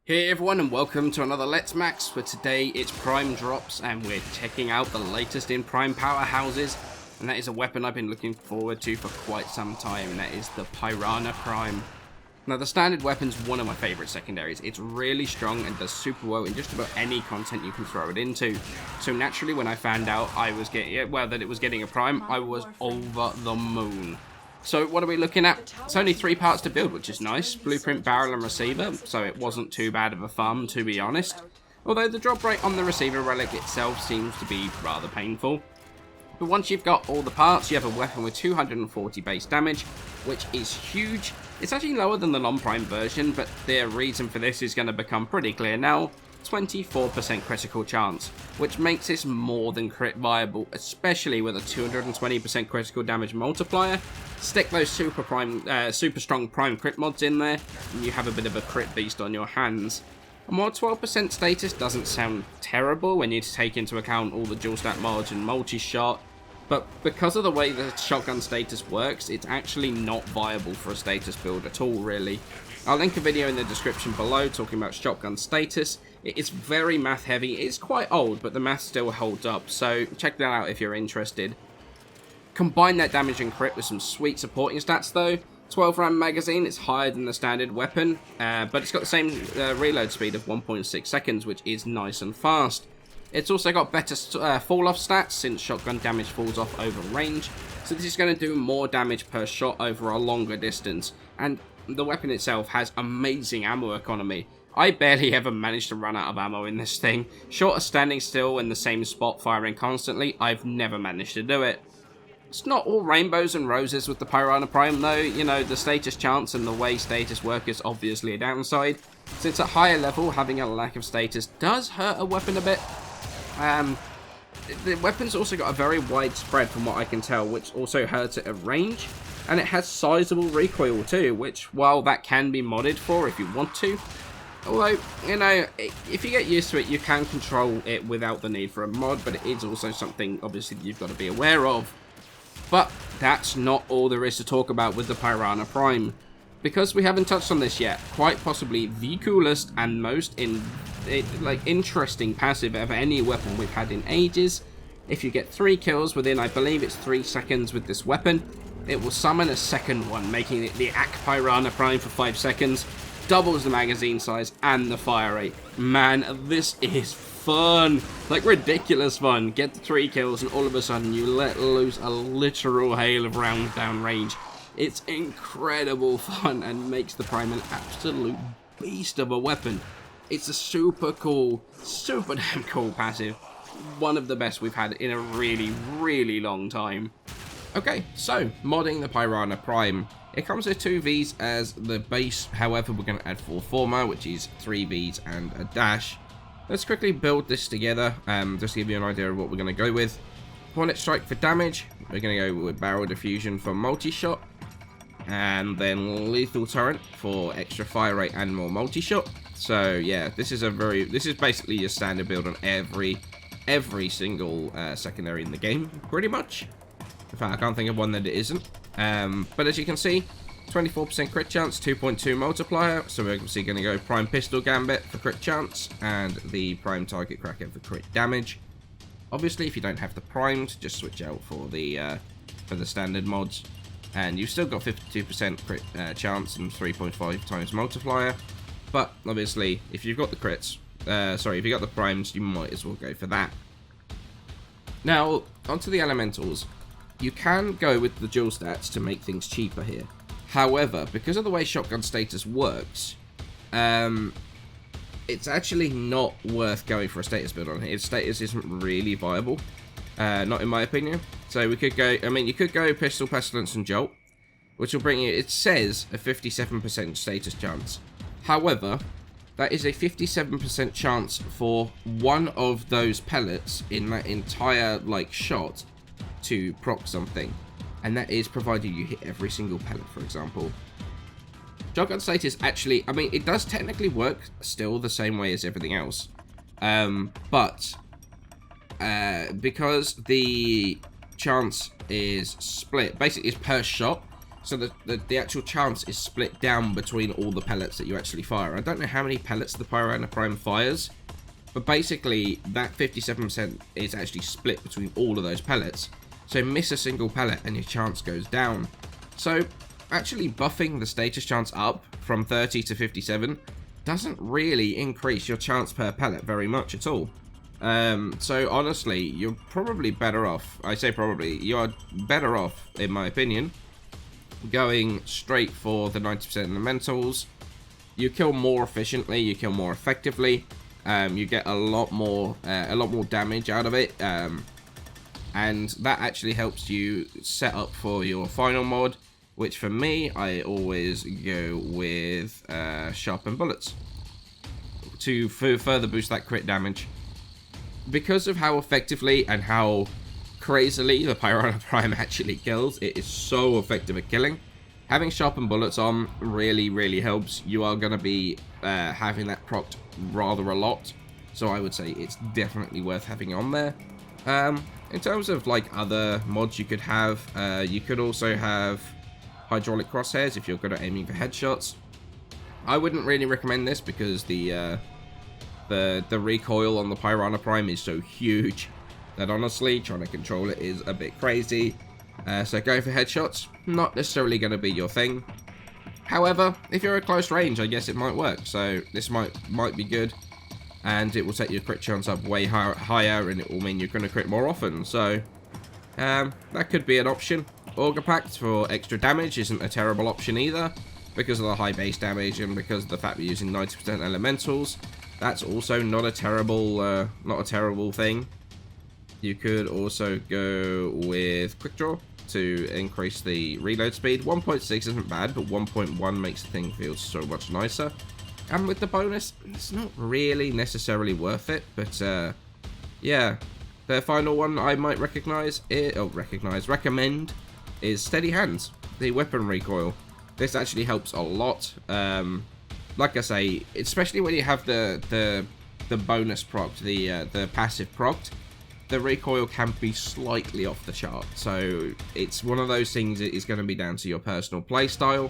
Hey everyone and welcome to another Let's Max, where today it's Prime drops and we're checking out the latest in Prime powerhouses, and that is a weapon I've been looking forward to for quite some time, and that is the Pyrana Prime. Now the standard weapon's one of my favourite secondaries. It's really strong and does super well in just about any content you can throw it into. So naturally when I found out that it was getting a Prime, I was over the moon. So what are we looking at? It's only 3 parts to build, which is nice. Blueprint, barrel and receiver, so it wasn't too bad of a farm, to be honest. Although the drop rate on the receiver relic itself seems to be rather painful. But once you've got all the parts, you have a weapon with 240 base damage, which is huge. It's actually lower than the non-prime version, but the reason for this is going to become pretty clear now. 24% critical chance, which makes this more than crit viable, especially with a 220% critical damage multiplier. Stick those super strong prime crit mods in there, and you have a bit of a crit beast on your hands. And while 12% status doesn't sound terrible when you take into account all the dual stat mods and multi-shot, but because of the way the shotgun status works, it's actually not viable for a status build at all, really. I'll link a video in the description below talking about shotgun status. It is very math heavy. It's quite old, but the math still holds up, so check that out if you're interested. Combine that damage and crit with some sweet supporting stats though. 12 round magazine, it's higher than the standard weapon, but it's got the same reload speed of 1.6 seconds, which is nice and fast. It's also got better fall off stats since shotgun damage falls off over range, so this is going to do more damage per shot over a longer distance, and the weapon itself has amazing ammo economy. I barely ever managed to run out of ammo in this thing. Short of standing still in the same spot firing constantly, I've never managed to do it. It's not all rainbows and roses with the Pyrana Prime though. You know, the status chance and the way status work is obviously a downside, since at higher level having a lack of status does hurt a weapon a bit. The weapon's also got a very wide spread from what I can tell, which also hurts it at range, and it has sizable recoil too, which while that can be modded for if you want to, although, you know, if you get used to it, you can control it without the need for a mod, but it is also something, obviously, you've got to be aware of. But that's not all there is to talk about with the Pyrana Prime, because we haven't touched on this yet. Quite possibly the coolest and most interesting passive of any weapon we've had in ages. If you get 3 kills within, I believe it's 3 seconds with this weapon, it will summon a second one, making it the AK Pyrana Prime for 5 seconds. Doubles the magazine size and the fire rate. Man, this is fun. Like, ridiculous fun. Get the 3 kills and all of a sudden you let loose a literal hail of rounds down range. It's incredible fun and makes the Prime an absolute beast of a weapon. It's a super cool, super damn cool passive. One of the best we've had in a really, really long time. Okay, so modding the Pyrana Prime. It comes with 2 Vs as the base, however we're going to add 4 former, which is 3 Vs and a dash. Let's quickly build this together, just to give you an idea of what we're going to go with. Hornet Strike for damage, we're going to go with Barrel Diffusion for multi-shot, and then Lethal Turret for extra fire rate and more multi-shot. So yeah, this is basically your standard build on every single secondary in the game, pretty much. In fact, I can't think of one that it isn't. But as you can see, 24% crit chance, 2.2 multiplier. So we're obviously going to go Prime Pistol Gambit for crit chance and the Prime Target Cracker for crit damage. Obviously, if you don't have the primed, just switch out for the standard mods, and you've still got 52% crit chance and 3.5 times multiplier. But obviously, if you've got the crits, if you got the primes, you might as well go for that. Now, onto the elementals. You can go with the dual stats to make things cheaper here. However, because of the way shotgun status works, it's actually not worth going for a status build on here. Its status isn't really viable, not in my opinion. So we could go, you could go Pistol, Pestilence and Jolt, which will bring you, it says, a 57% status chance. However, that is a 57% chance for one of those pellets in that entire, shot to proc something, and that is provided you hit every single pellet, for example. Shotgun status actually, it does technically work still the same way as everything else, but because the chance is split, basically it's per shot, So the actual chance is split down between all the pellets that you actually fire. I don't know how many pellets the Pyrana Prime fires, but basically that 57% is actually split between all of those pellets. So miss a single pellet and your chance goes down. So actually buffing the status chance up from 30 to 57 doesn't really increase your chance per pellet very much at all. So honestly, you're probably better off, I say probably, you're better off, in my opinion, going straight for the 90% elementals. You kill more efficiently, you kill more effectively, you get a lot more damage out of it, and that actually helps you set up for your final mod, which for me, I always go with Sharpened Bullets to further boost that crit damage. Because of how effectively and how crazily the Pyrana Prime actually kills, it is so effective at killing. Having Sharpened Bullets on really helps. You are going to be having that procced rather a lot, so I would say it's definitely worth having on there. In terms of like other mods you could have, you could also have Hydraulic Crosshairs if you're good at aiming for headshots. I wouldn't really recommend this because the recoil on the Pyrana Prime is so huge that honestly trying to control it is a bit crazy. So going for headshots, not necessarily going to be your thing. However, if you're at close range, I guess it might work. So this might be good, and it will set your crit chance up way higher, and it will mean you're going to crit more often. So that could be an option. Auger Pact for extra damage isn't a terrible option either, because of the high base damage and because of the fact we're using 90% elementals. That's also not a terrible thing. You could also go with Quick Draw to increase the reload speed. 1.6 isn't bad, but 1.1 makes the thing feel so much nicer. And with the bonus, it's not really necessarily worth it, but yeah. The final one I might recommend is Steady Hands, the weapon recoil. This actually helps a lot. Like I say, especially when you have the bonus procced, the passive procced, the recoil can be slightly off the chart. So it's one of those things that is going to be down to your personal playstyle.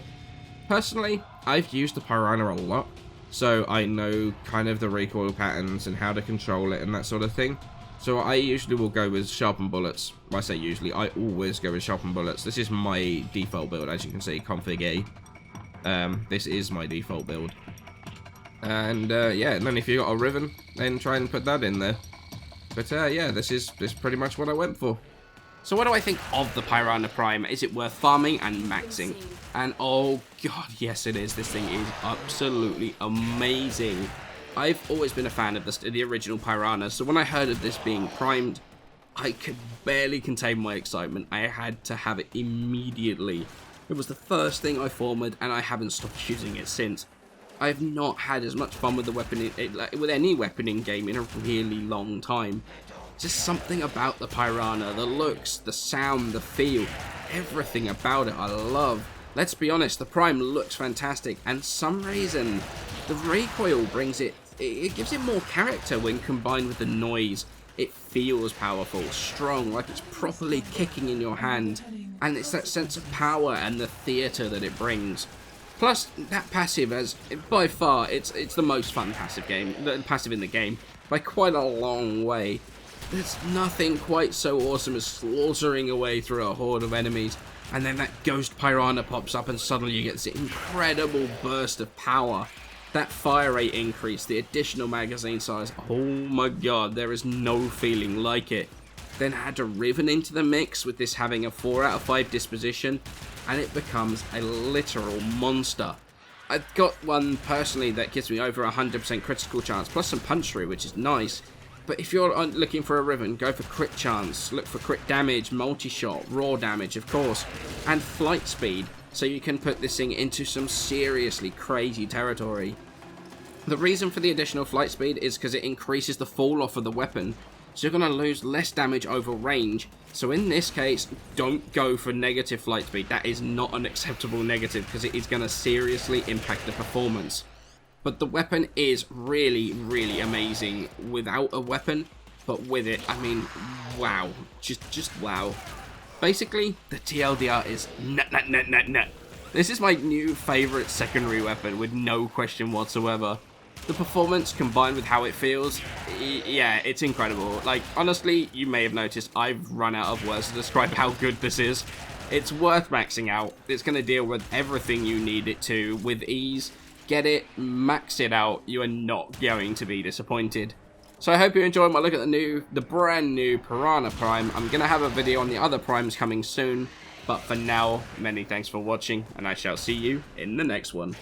Personally, I've used the Pyrana a lot, so I know kind of the recoil patterns and how to control it and that sort of thing. So I usually will go with Sharpened Bullets. I say usually, I always go with Sharpened Bullets. This is my default build, as you can see, config A. This is my default build. And yeah, and then if you got a Riven, then try and put that in there. But yeah, this is pretty much what I went for. So what do I think of the Pyrana Prime? Is it worth farming and maxing? And oh god, yes it is. This thing is absolutely amazing. I've always been a fan of the original Pyrana, so when I heard of this being primed, I could barely contain my excitement. I had to have it immediately. It was the first thing I formed, and I haven't stopped using it since. I've not had as much fun with the weapon, with any weapon in game in a really long time. Just something about the Pyrana, the looks, the sound, the feel, everything about it I love. Let's be honest, the Prime looks fantastic, and some reason the recoil brings it gives it more character when combined with the noise. It feels powerful, strong, like it's properly kicking in your hand, and it's that sense of power and the theatre that it brings. Plus, that passive, as by far, it's the most fun passive in the game, by quite a long way. There's nothing quite so awesome as slaughtering away through a horde of enemies, and then that ghost Pyrana pops up and suddenly you get this incredible burst of power. That fire rate increase, the additional magazine size, oh my god, there is no feeling like it. Then add a Riven into the mix with this having a 4 out of 5 disposition, and it becomes a literal monster. I've got one personally that gives me over 100% critical chance, plus some punch through, which is nice. But if you're looking for a Riven, go for crit chance, look for crit damage, multi-shot, raw damage of course, and flight speed, so you can put this thing into some seriously crazy territory. The reason for the additional flight speed is because it increases the fall off of the weapon, so you're going to lose less damage over range. So in this case, don't go for negative flight speed. That is not an acceptable negative because it is going to seriously impact the performance. But the weapon is really, really amazing without a weapon, but with it, I mean, wow. Just wow. Basically, the TLDR is nut. This is my new favourite secondary weapon with no question whatsoever. The performance combined with how it feels, yeah, it's incredible. Like, honestly, you may have noticed I've run out of words to describe how good this is. It's worth maxing out. It's going to deal with everything you need it to with ease. Get it, max it out, you are not going to be disappointed. So I hope you enjoyed my look at the brand new Pyrana Prime. I'm going to have a video on the other primes coming soon. But for now, many thanks for watching, and I shall see you in the next one.